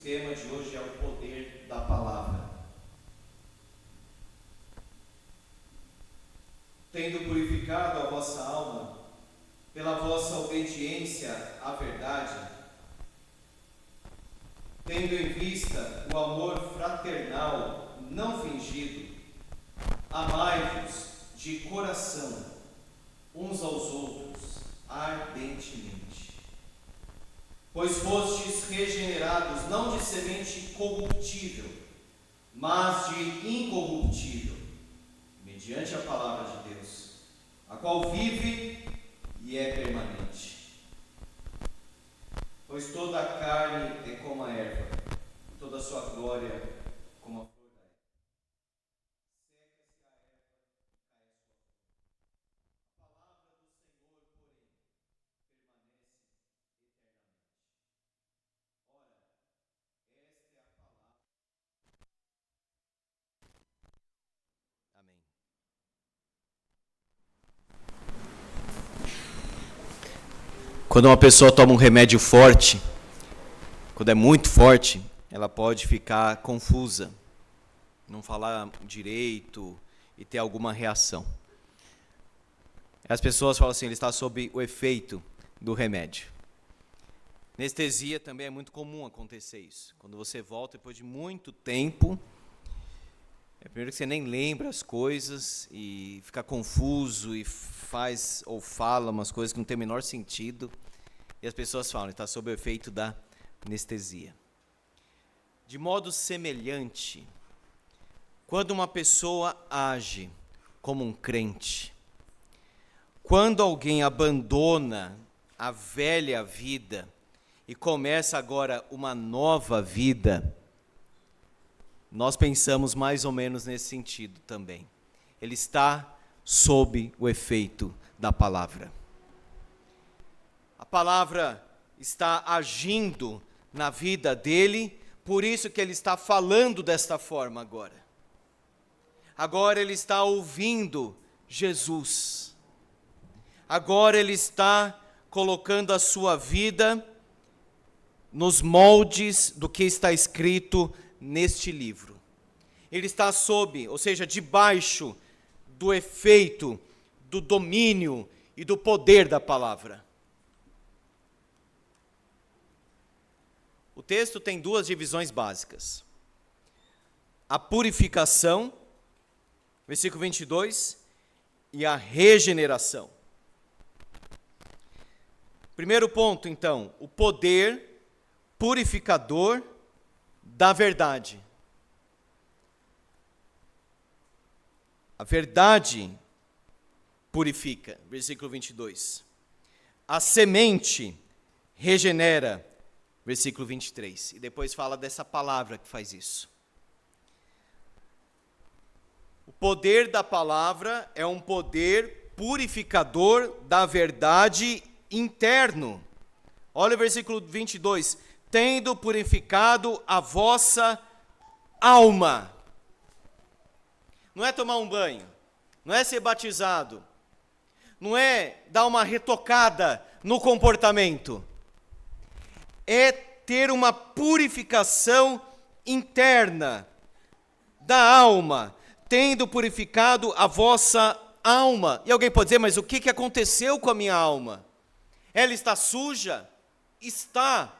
O tema de hoje é o poder da palavra. Tendo purificado a vossa alma pela vossa obediência à verdade, tendo em vista o amor fraternal não fingido, amai-vos de coração uns aos outros ardentemente. Pois fostes regenerados não de semente corruptível, mas de incorruptível, mediante a palavra de Deus, a qual vive e é permanente. Pois toda a carne é como a erva, e toda a sua glória como a flor da erva. Seca-se a erva e cai a sua flor. A palavra do Senhor, porém, permanece eternamente. Ora, esta é a palavra. Amém. Quando uma pessoa toma um remédio forte, quando é muito forte, ela pode ficar confusa, não falar direito e ter alguma reação. As pessoas falam assim, ele está sob o efeito do remédio. Anestesia também é muito comum acontecer isso. Quando você volta depois de muito tempo, primeiro que você nem lembra as coisas e fica confuso e faz ou fala umas coisas que não tem o menor sentido. E as pessoas falam, ele está sob o efeito da anestesia. De modo semelhante, quando uma pessoa age como um crente, quando alguém abandona a velha vida e começa agora uma nova vida, nós pensamos mais ou menos nesse sentido também. Ele está sob o efeito da palavra. A palavra está agindo na vida dele, por isso que ele está falando desta forma agora. Agora ele está ouvindo Jesus. Agora ele está colocando a sua vida nos moldes do que está escrito neste livro. Ele está sob, ou seja, debaixo do efeito, do domínio e do poder da palavra. O texto tem duas divisões básicas. A purificação, versículo 22, e a regeneração. Primeiro ponto, então, o poder purificador da verdade. A verdade purifica, versículo 22. A semente regenera, versículo 23. E depois fala dessa palavra que faz isso. O poder da palavra é um poder purificador da verdade interno. Olha o versículo 22. Tendo purificado a vossa alma. Não é tomar um banho, não é ser batizado, não é dar uma retocada no comportamento. É ter uma purificação interna da alma, tendo purificado a vossa alma. E alguém pode dizer, mas o que aconteceu com a minha alma? Ela está suja? Está.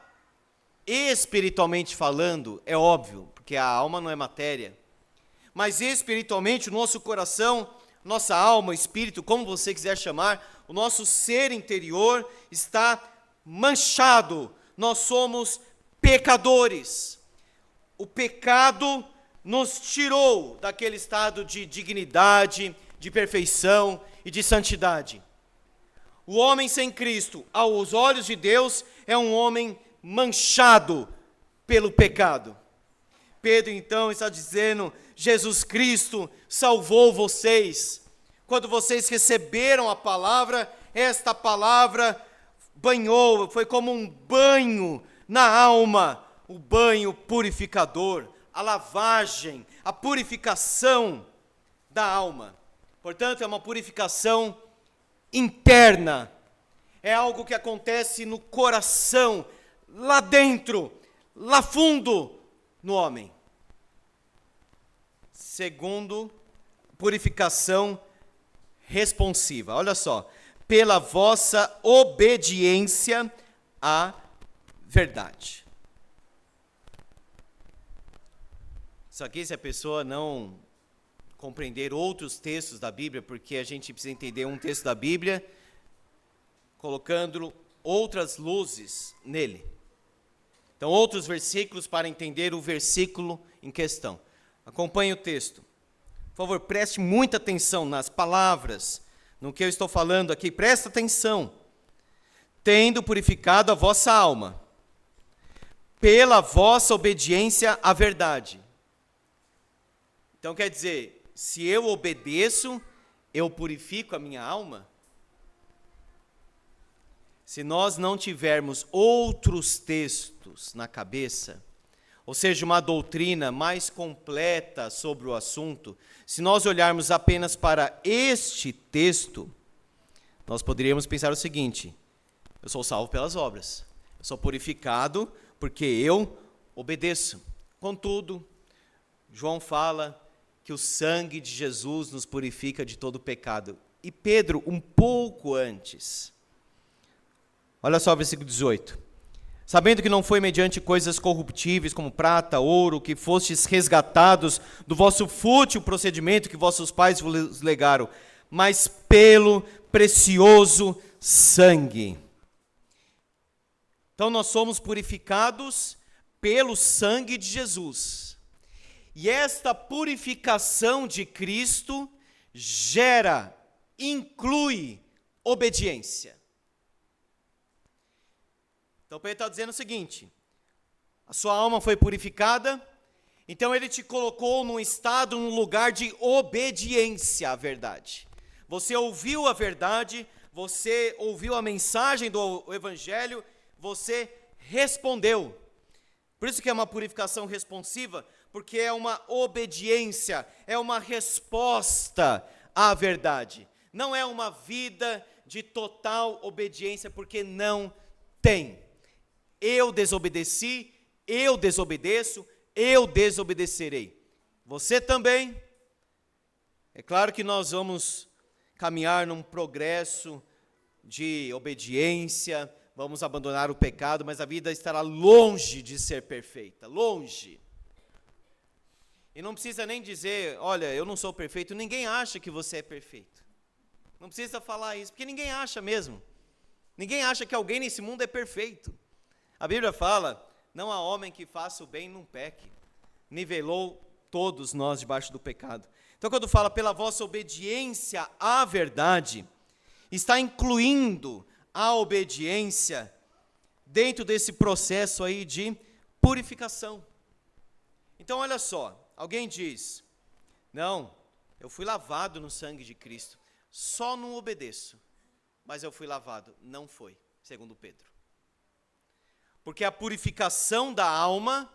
Espiritualmente falando, é óbvio, porque a alma não é matéria. Mas espiritualmente, o nosso coração, nossa alma, espírito, como você quiser chamar, o nosso ser interior está manchado. Nós somos pecadores. O pecado nos tirou daquele estado de dignidade, de perfeição e de santidade. O homem sem Cristo, aos olhos de Deus, é um homem manchado pelo pecado. Pedro então está dizendo, Jesus Cristo salvou vocês. Quando vocês receberam a palavra, esta palavra banhou, foi como um banho na alma, o banho purificador, a lavagem, a purificação da alma. Portanto, é uma purificação interna, é algo que acontece no coração, lá dentro, lá fundo no homem. Segundo, purificação responsiva. Olha só, pela vossa obediência à verdade. Isso aqui, se a pessoa não compreender outros textos da Bíblia, porque a gente precisa entender um texto da Bíblia, colocando outras luzes nele. Então, outros versículos para entender o versículo em questão. Acompanhe o texto. Por favor, preste muita atenção nas palavras, no que eu estou falando aqui. Presta atenção. Tendo purificado a vossa alma, pela vossa obediência à verdade. Então, quer dizer, se eu obedeço, eu purifico a minha alma? Se nós não tivermos outros textos na cabeça, ou seja, uma doutrina mais completa sobre o assunto, se nós olharmos apenas para este texto, nós poderíamos pensar o seguinte: eu sou salvo pelas obras, eu sou purificado porque eu obedeço. Contudo, João fala que o sangue de Jesus nos purifica de todo pecado. E Pedro, um pouco antes, olha só o versículo 18. Sabendo que não foi mediante coisas corruptíveis como prata, ouro, que fostes resgatados do vosso fútil procedimento que vossos pais vos legaram, mas pelo precioso sangue. Então nós somos purificados pelo sangue de Jesus. E esta purificação de Cristo inclui obediência. Então Pedro está dizendo o seguinte: a sua alma foi purificada, então ele te colocou num estado, num lugar de obediência à verdade. Você ouviu a verdade, você ouviu a mensagem do Evangelho, você respondeu. Por isso que é uma purificação responsiva, porque é uma obediência, é uma resposta à verdade. Não é uma vida de total obediência, porque não tem. Eu desobedeci, eu desobedeço, eu desobedecerei. Você também. É claro que nós vamos caminhar num progresso de obediência, vamos abandonar o pecado, mas a vida estará longe de ser perfeita, longe. E não precisa nem dizer, olha, eu não sou perfeito, ninguém acha que você é perfeito. Não precisa falar isso, porque ninguém acha mesmo. Ninguém acha que alguém nesse mundo é perfeito. A Bíblia fala, não há homem que faça o bem e não peque. Nivelou todos nós debaixo do pecado. Então quando fala pela vossa obediência à verdade, está incluindo a obediência dentro desse processo aí de purificação. Então olha só, alguém diz, não, eu fui lavado no sangue de Cristo, só não obedeço, mas eu fui lavado. Não foi, segundo Pedro. Porque a purificação da alma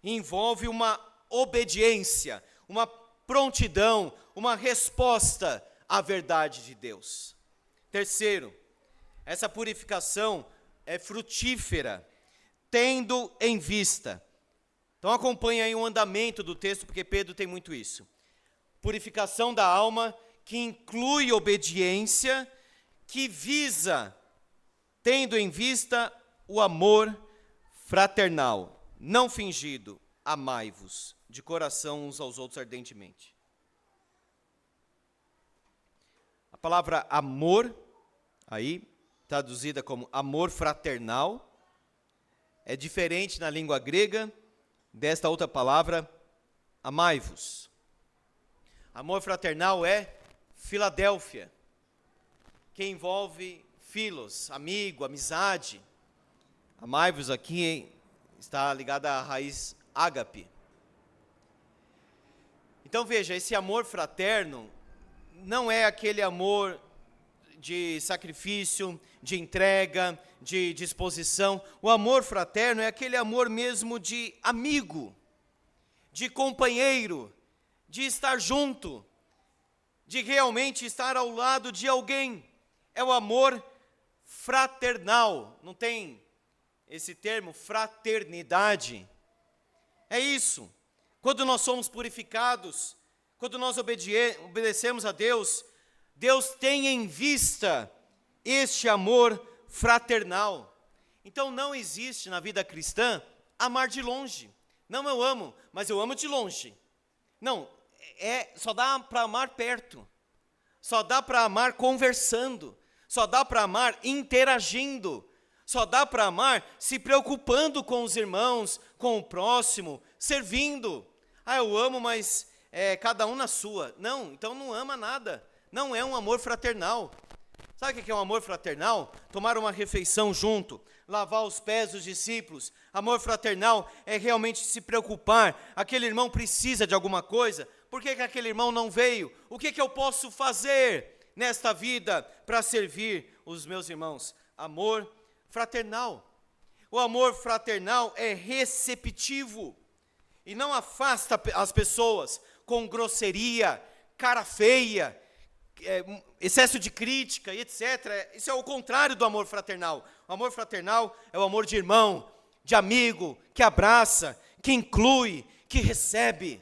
envolve uma obediência, uma prontidão, uma resposta à verdade de Deus. Terceiro, essa purificação é frutífera, tendo em vista. Então acompanhe aí o andamento do texto, porque Pedro tem muito isso. Purificação da alma, que inclui obediência, que visa, tendo em vista o amor fraternal, não fingido, amai-vos de coração uns aos outros ardentemente. A palavra amor, aí traduzida como amor fraternal, é diferente na língua grega desta outra palavra, amai-vos. Amor fraternal é Filadélfia, que envolve filos, amigo, amizade. Amai-vos aqui está ligada à raiz ágape. Então veja, esse amor fraterno não é aquele amor de sacrifício, de entrega, de disposição. O amor fraterno é aquele amor mesmo de amigo, de companheiro, de estar junto, de realmente estar ao lado de alguém. É o amor fraternal, não tem esse termo fraternidade, é isso. Quando nós somos purificados, quando nós obedecemos a Deus, Deus tem em vista este amor fraternal. Então não existe na vida cristã amar de longe. Não, eu amo, mas eu amo de longe. Não, só dá para amar perto. Só dá para amar conversando. Só dá para amar interagindo. Só dá para amar se preocupando com os irmãos, com o próximo, servindo. Eu amo, mas cada um na sua. Não, então não ama nada. Não é um amor fraternal. Sabe o que é um amor fraternal? Tomar uma refeição junto, lavar os pés dos discípulos. Amor fraternal é realmente se preocupar. Aquele irmão precisa de alguma coisa. Por que aquele irmão não veio? O que eu posso fazer nesta vida para servir os meus irmãos? Amor fraternal. O amor fraternal é receptivo e não afasta as pessoas com grosseria, cara feia, excesso de crítica e etc. Isso é o contrário do amor fraternal. O amor fraternal é o amor de irmão, de amigo, que abraça, que inclui, que recebe.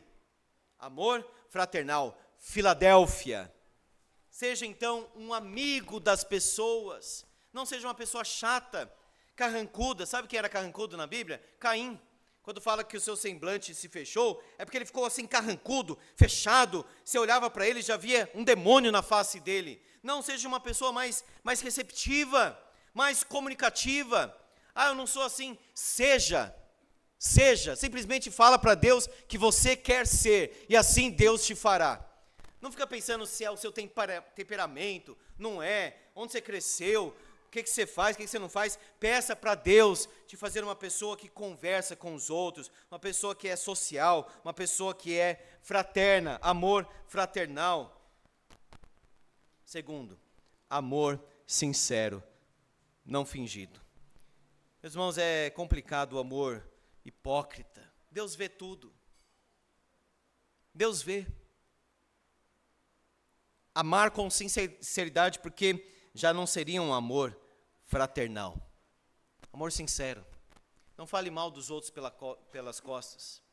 Amor fraternal. Filadélfia. Seja então um amigo das pessoas. Não seja uma pessoa chata, carrancuda. Sabe quem era carrancudo na Bíblia? Caim. Quando fala que o seu semblante se fechou, é porque ele ficou assim carrancudo, fechado. Você olhava para ele e já via um demônio na face dele. Não, seja uma pessoa mais receptiva, mais comunicativa. Eu não sou assim. Seja, simplesmente fala para Deus que você quer ser, e assim Deus te fará. Não fica pensando se é o seu temperamento, não é, onde você cresceu, o que você faz, o que você não faz. Peça para Deus te fazer uma pessoa que conversa com os outros, uma pessoa que é social, uma pessoa que é fraterna, amor fraternal. Segundo, amor sincero, não fingido. Meus irmãos, é complicado o amor hipócrita. Deus vê tudo. Deus vê. Amar com sinceridade, porque já não seria um amor fraternal. Amor sincero. Não fale mal dos outros pelas costas.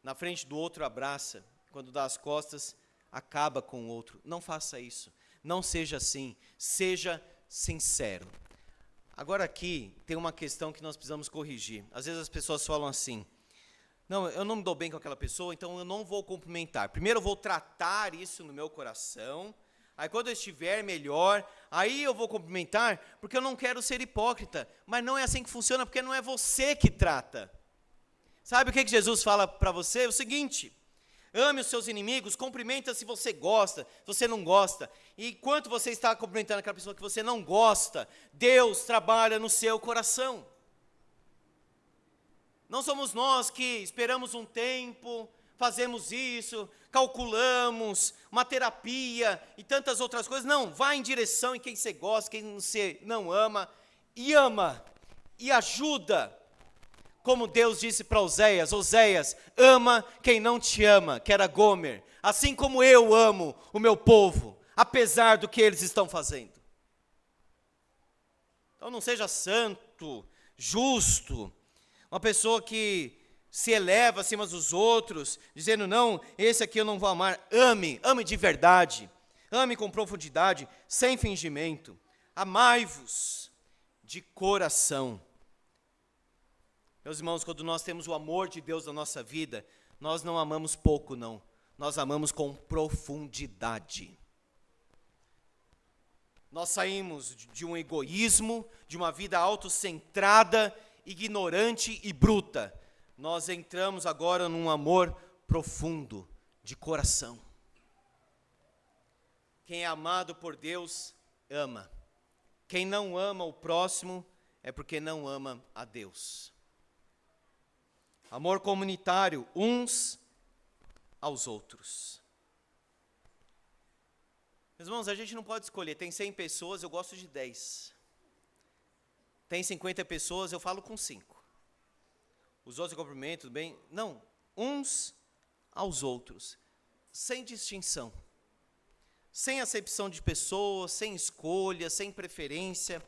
Na frente do outro abraça. Quando dá as costas, acaba com o outro. Não faça isso. Não seja assim. Seja sincero. Agora aqui tem uma questão que nós precisamos corrigir. Às vezes as pessoas falam assim: não, eu não me dou bem com aquela pessoa, então eu não vou cumprimentar. Primeiro eu vou tratar isso no meu coração. Aí quando eu estiver melhor, aí eu vou cumprimentar, porque eu não quero ser hipócrita. Mas não é assim que funciona, porque não é você que trata. Sabe o que Jesus fala para você? É o seguinte: ame os seus inimigos, cumprimenta se você gosta, se você não gosta. E enquanto você está cumprimentando aquela pessoa que você não gosta, Deus trabalha no seu coração. Não somos nós que esperamos um tempo, fazemos isso, calculamos, uma terapia e tantas outras coisas. Não, vá em direção em quem você gosta, quem você não ama, e ajuda. Como Deus disse para Oséias: Oséias, ama quem não te ama, que era Gomer, assim como eu amo o meu povo, apesar do que eles estão fazendo. Então não seja santo, justo, uma pessoa que se eleva acima dos outros, dizendo: não, esse aqui eu não vou amar. Ame de verdade, ame com profundidade, sem fingimento. Amai-vos de coração. Meus irmãos, quando nós temos o amor de Deus na nossa vida, nós não amamos pouco, não. Nós amamos com profundidade. Nós saímos de um egoísmo, de uma vida autocentrada, ignorante e bruta. Nós entramos agora num amor profundo, de coração. Quem é amado por Deus, ama. Quem não ama o próximo, é porque não ama a Deus. Amor comunitário, uns aos outros. Meus irmãos, a gente não pode escolher. Tem 100 pessoas, eu gosto de 10. Tem 50 pessoas, eu falo com 5. Os outros eu cumprimento, tudo bem? Não, uns aos outros, sem distinção. Sem acepção de pessoas, sem escolha, sem preferência.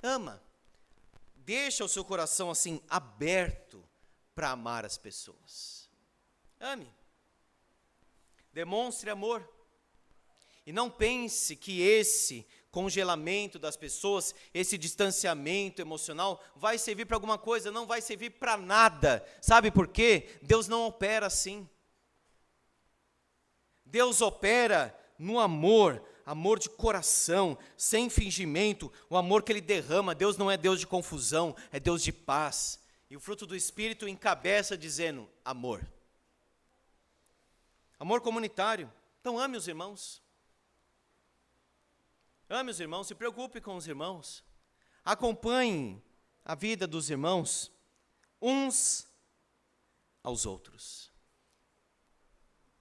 Ama. deixa o seu coração assim aberto para amar as pessoas. Ame. Demonstre amor. E não pense que esse congelamento das pessoas, esse distanciamento emocional vai servir para alguma coisa, não vai servir para nada. Sabe por quê? Deus não opera assim. Deus opera no amor, amor de coração, sem fingimento, o amor que Ele derrama. Deus não é Deus de confusão, é Deus de paz. E o fruto do Espírito encabeça dizendo amor. Amor comunitário. Então ame os irmãos. Ame os irmãos, se preocupe com os irmãos. Acompanhe a vida dos irmãos uns aos outros.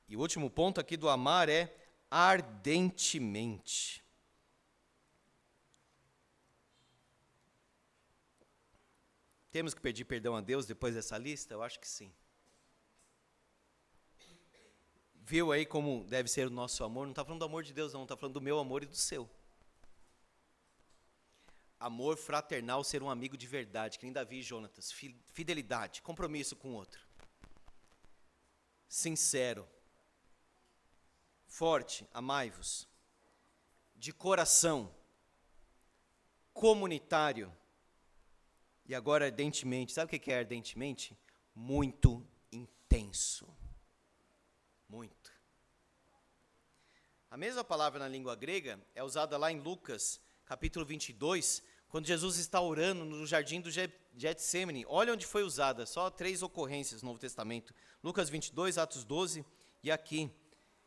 E o último ponto aqui do amar é ardentemente. Temos que pedir perdão a Deus depois dessa lista? Eu acho que sim. Viu aí como deve ser o nosso amor? Não está falando do amor de Deus, não, está falando do meu amor e do seu. Amor fraternal, ser um amigo de verdade, que nem Davi e Jonatas. Fidelidade, compromisso com o outro. Sincero. Forte, amai-vos. De coração. Comunitário. E agora ardentemente. Sabe o que é ardentemente? Muito intenso. Muito. A mesma palavra na língua grega é usada lá em Lucas, capítulo 22, quando Jesus está orando no jardim do Getsemane. Olha onde foi usada, só 3 ocorrências no Novo Testamento. Lucas 22, Atos 12 e aqui.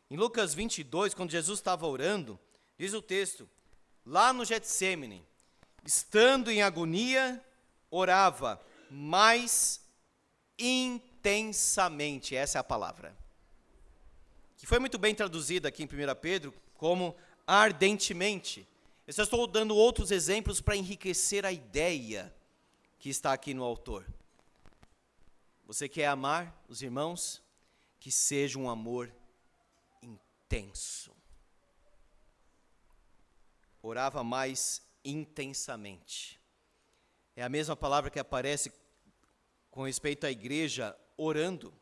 Em Lucas 22, quando Jesus estava orando, diz o texto, lá no Getsemane, estando em agonia, orava mais intensamente, essa é a palavra. Que foi muito bem traduzida aqui em 1 Pedro como ardentemente. Eu só estou dando outros exemplos para enriquecer a ideia que está aqui no autor. Você quer amar os irmãos? Que seja um amor intenso. Orava mais intensamente. É a mesma palavra que aparece com respeito à igreja orando.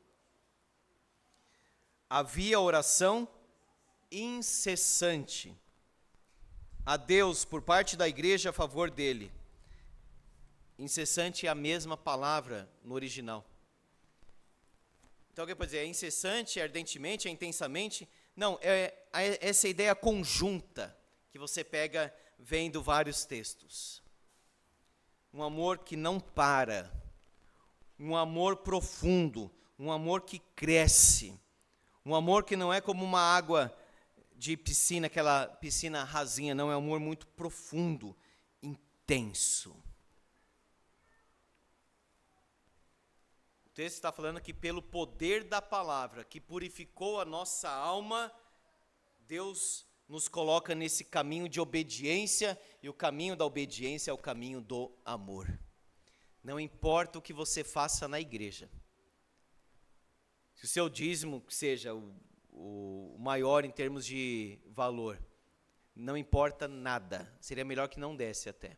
Havia oração incessante a Deus por parte da igreja a favor dele. Incessante é a mesma palavra no original. Então alguém pode dizer, é incessante, é ardentemente, é intensamente? Não, é essa ideia conjunta que você pega vendo vários textos. Um amor que não para, um amor profundo, um amor que cresce, um amor que não é como uma água de piscina, aquela piscina rasinha, não, é um amor muito profundo, intenso. O texto está falando que pelo poder da palavra, que purificou a nossa alma, Deus nos coloca nesse caminho de obediência, e o caminho da obediência é o caminho do amor. Não importa o que você faça na igreja. Se o seu dízimo seja o maior em termos de valor, não importa nada, seria melhor que não desse até,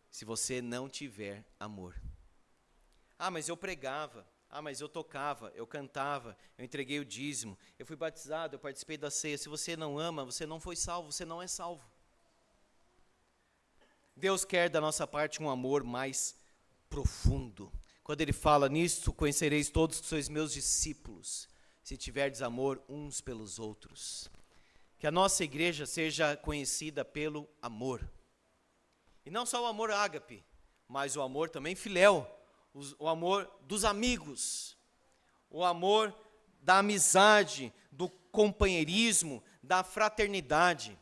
se você não tiver amor. Ah, mas eu pregava, mas eu tocava, eu cantava, eu entreguei o dízimo, eu fui batizado, eu participei da ceia. Se você não ama, você não foi salvo, você não é salvo. Deus quer da nossa parte um amor mais profundo. Quando Ele fala, nisso conhecereis todos que sois meus discípulos, se tiverdes amor uns pelos outros. Que a nossa igreja seja conhecida pelo amor. E não só o amor ágape, mas o amor também filéu, o amor dos amigos, o amor da amizade, do companheirismo, da fraternidade.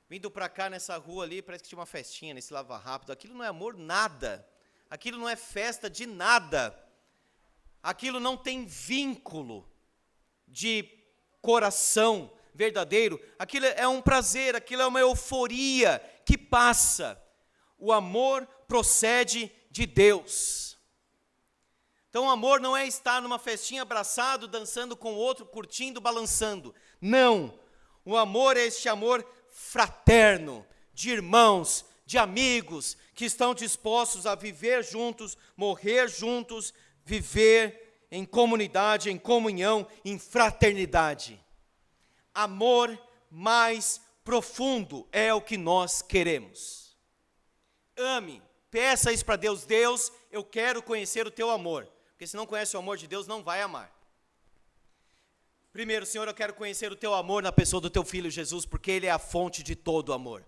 Vindo para cá nessa rua ali, parece que tinha uma festinha nesse Lava Rápido. Aquilo não é amor nada. Aquilo não é festa de nada. Aquilo não tem vínculo de coração verdadeiro. Aquilo é um prazer, aquilo é uma euforia que passa. O amor procede de Deus. Então o amor não é estar numa festinha abraçado, dançando com o outro, curtindo, balançando. Não. O amor é este amor fraterno, de irmãos, de amigos que estão dispostos a viver juntos, morrer juntos, viver em comunidade, em comunhão, em fraternidade. Amor mais profundo é o que nós queremos. Ame, peça isso para Deus. Deus, eu quero conhecer o teu amor. Porque se não conhece o amor de Deus, não vai amar. Primeiro, Senhor, eu quero conhecer o teu amor na pessoa do teu Filho Jesus, porque Ele é a fonte de todo amor.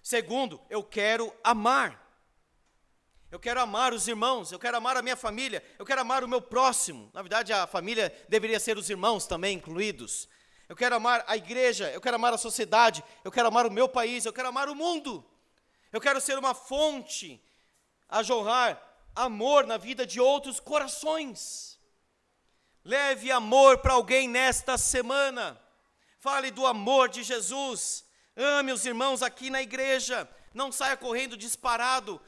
Segundo, eu quero amar. Eu quero amar os irmãos, eu quero amar a minha família, eu quero amar o meu próximo. Na verdade, a família deveria ser os irmãos também incluídos. Eu quero amar a igreja, eu quero amar a sociedade, eu quero amar o meu país, eu quero amar o mundo. Eu quero ser uma fonte a jorrar amor na vida de outros corações. Leve amor para alguém nesta semana. Fale do amor de Jesus. Ame os irmãos aqui na igreja. Não saia correndo disparado.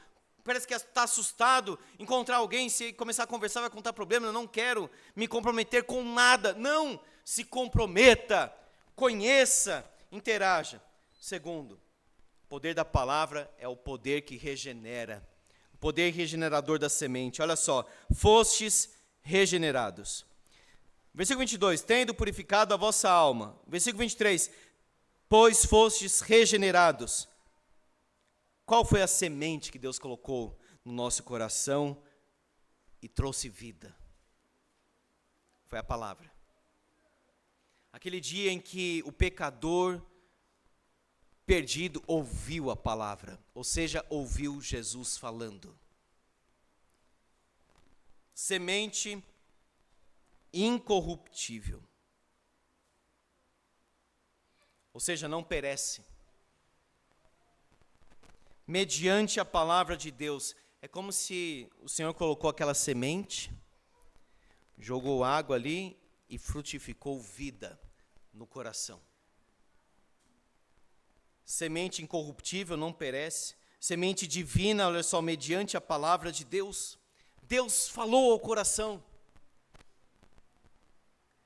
Parece que está assustado. Encontrar alguém, se começar a conversar, vai contar problema. Eu não quero me comprometer com nada. Não, se comprometa. Conheça, interaja. Segundo, o poder da palavra é o poder que regenera. O poder regenerador da semente. Olha só, fostes regenerados. Versículo 22, tendo purificado a vossa alma. Versículo 23, pois fostes regenerados. Qual foi a semente que Deus colocou no nosso coração e trouxe vida? Foi a palavra. Aquele dia em que o pecador perdido ouviu a palavra, ou seja, ouviu Jesus falando. Semente incorruptível, ou seja, não perece. Mediante a palavra de Deus, é como se o Senhor colocou aquela semente, jogou água ali e frutificou vida no coração. Semente incorruptível, não perece. Semente divina, olha só, mediante a palavra de Deus. Deus falou ao coração.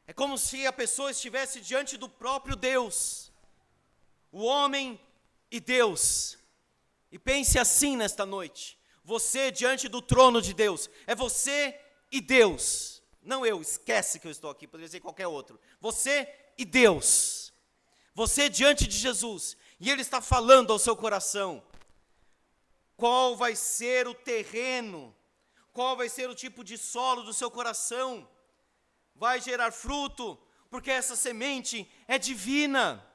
É como se a pessoa estivesse diante do próprio Deus, o homem e Deus. E pense assim nesta noite, você diante do trono de Deus, é você e Deus. Não eu, esquece que eu estou aqui, poderia ser qualquer outro. Você e Deus. Você diante de Jesus, e Ele está falando ao seu coração. Qual vai ser o terreno, qual vai ser o tipo de solo do seu coração? Vai gerar fruto, porque essa semente é divina.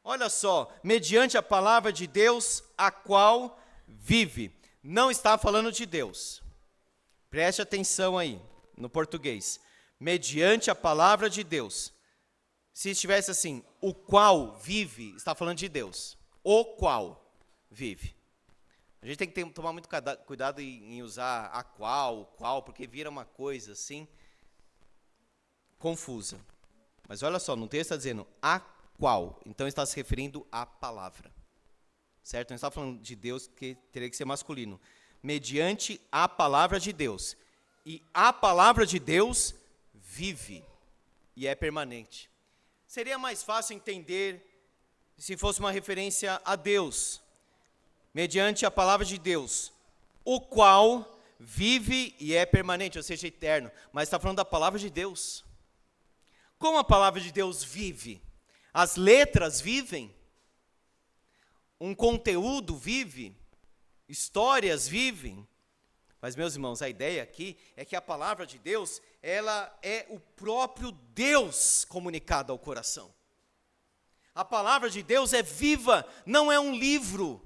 Olha só, mediante a palavra de Deus, a qual vive. Não está falando de Deus. Preste atenção aí, no português. Mediante a palavra de Deus. Se estivesse assim, o qual vive, está falando de Deus. O qual vive. A gente tem que tomar muito cuidado em usar a qual, o qual, porque vira uma coisa assim confusa. Mas olha só, no texto está dizendo a qual. Então está se referindo à palavra. Certo? Não está falando de Deus, que teria que ser masculino. Mediante a palavra de Deus. E a palavra de Deus vive e é permanente. Seria mais fácil entender se fosse uma referência a Deus. Mediante a palavra de Deus, o qual vive e é permanente, ou seja, eterno. Mas está falando da palavra de Deus. Como a palavra de Deus vive? As letras vivem? Um conteúdo vive? Histórias vivem? Mas, meus irmãos, a ideia aqui é que a palavra de Deus, ela é o próprio Deus comunicado ao coração. A palavra de Deus é viva, não é um livro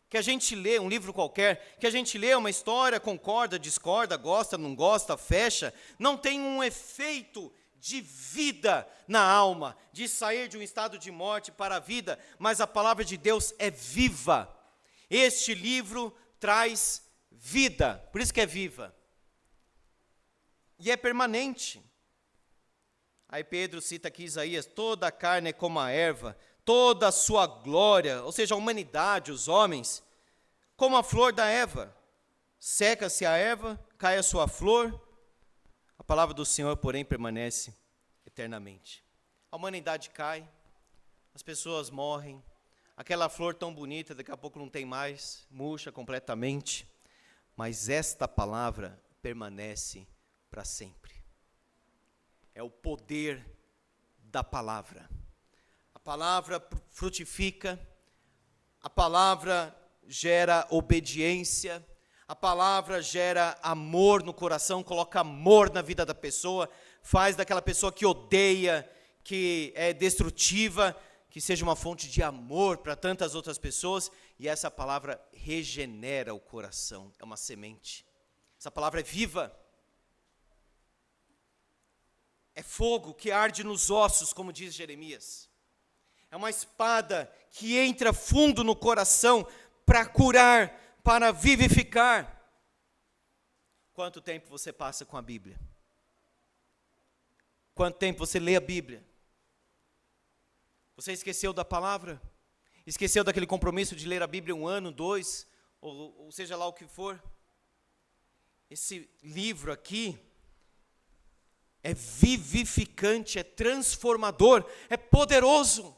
que a gente lê, um livro qualquer, que a gente lê uma história, concorda, discorda, gosta, não gosta, fecha, não tem um efeito de vida na alma, de sair de um estado de morte para a vida, mas a palavra de Deus é viva. Este livro traz vida, por isso que é viva. E é permanente. Aí Pedro cita aqui Isaías, toda a carne é como a erva, toda a sua glória, ou seja, a humanidade, os homens, como a flor da erva. Seca-se a erva, cai a sua flor, a palavra do Senhor, porém, permanece eternamente. A humanidade cai, as pessoas morrem, aquela flor tão bonita, daqui a pouco não tem mais, murcha completamente, mas esta palavra permanece para sempre. É o poder da palavra. A palavra frutifica, a palavra gera obediência, a palavra gera amor no coração, coloca amor na vida da pessoa, faz daquela pessoa que odeia, que é destrutiva, que seja uma fonte de amor para tantas outras pessoas, e essa palavra regenera o coração, é uma semente. Essa palavra é viva, é fogo que arde nos ossos, como diz Jeremias. É uma espada que entra fundo no coração para curar, para vivificar. Quanto tempo você passa com a Bíblia? Quanto tempo você lê a Bíblia? Você esqueceu da palavra? Esqueceu daquele compromisso de ler a Bíblia 1 ano, 2, ou seja lá o que for? Esse livro aqui é vivificante, é transformador, é poderoso.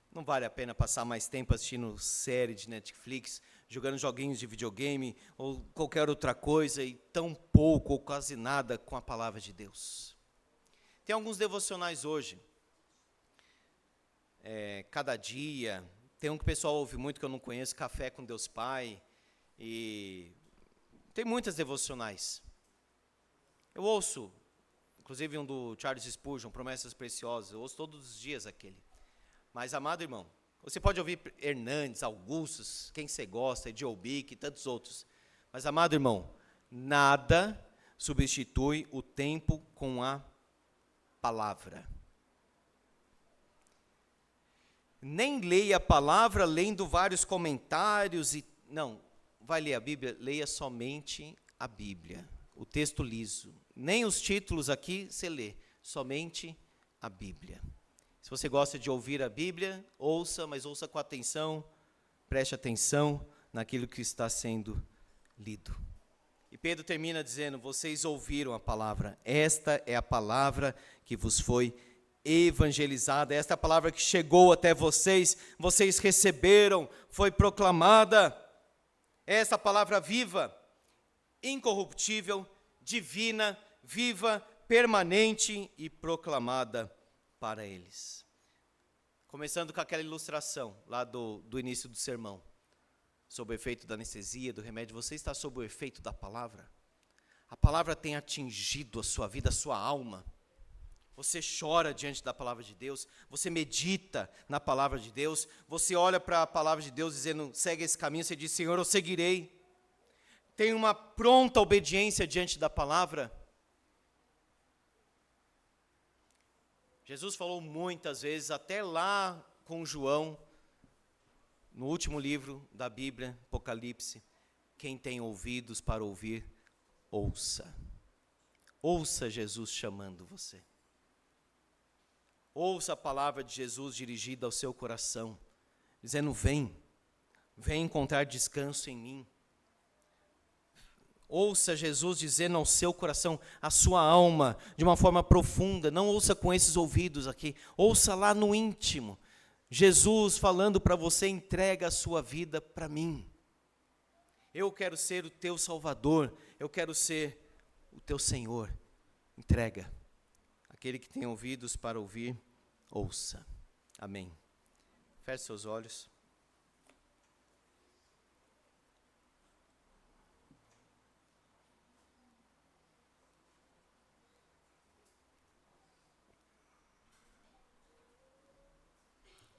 Não vale a pena passar mais tempo assistindo série de Netflix, jogando joguinhos de videogame ou qualquer outra coisa e tão pouco ou quase nada com a palavra de Deus. Tem alguns devocionais hoje, cada dia. Tem um que o pessoal ouve muito que eu não conheço, Café com Deus Pai, e tem muitas devocionais. Eu ouço, inclusive um do Charles Spurgeon, Promessas Preciosas, eu ouço todos os dias aquele. Mas, amado irmão, você pode ouvir Hernandes, Augustus, quem você gosta, Joe Bick e tantos outros. Mas, amado irmão, nada substitui o tempo com a palavra. Nem leia a palavra lendo vários comentários. Não, vai ler a Bíblia, leia somente a Bíblia, o texto liso. Nem os títulos aqui você lê, somente a Bíblia. Se você gosta de ouvir a Bíblia, ouça, mas ouça com atenção, preste atenção naquilo que está sendo lido. E Pedro termina dizendo, vocês ouviram a palavra, esta é a palavra que vos foi evangelizada, esta é a palavra que chegou até vocês, vocês receberam, foi proclamada, esta palavra viva, incorruptível, divina, viva, permanente e proclamada para eles. Começando com aquela ilustração lá do início do sermão, sob o efeito da anestesia, do remédio, você está sob o efeito da palavra? A palavra tem atingido a sua vida, a sua alma. Você chora diante da palavra de Deus, você medita na palavra de Deus, você olha para a palavra de Deus dizendo, segue esse caminho, você diz, Senhor, eu seguirei. Tem uma pronta obediência diante da palavra. Jesus falou muitas vezes, até lá com João, no último livro da Bíblia, Apocalipse, quem tem ouvidos para ouvir, ouça. Ouça Jesus chamando você. Ouça a palavra de Jesus dirigida ao seu coração, dizendo, vem encontrar descanso em mim. Ouça Jesus dizendo ao seu coração, à sua alma, de uma forma profunda. Não ouça com esses ouvidos aqui, ouça lá no íntimo. Jesus falando para você, entrega a sua vida para mim. Eu quero ser o teu Salvador, eu quero ser o teu Senhor. Entrega. Aquele que tem ouvidos para ouvir, ouça. Amém. Feche seus olhos.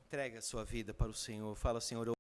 Entrega a sua vida para o Senhor. Fala, Senhor, eu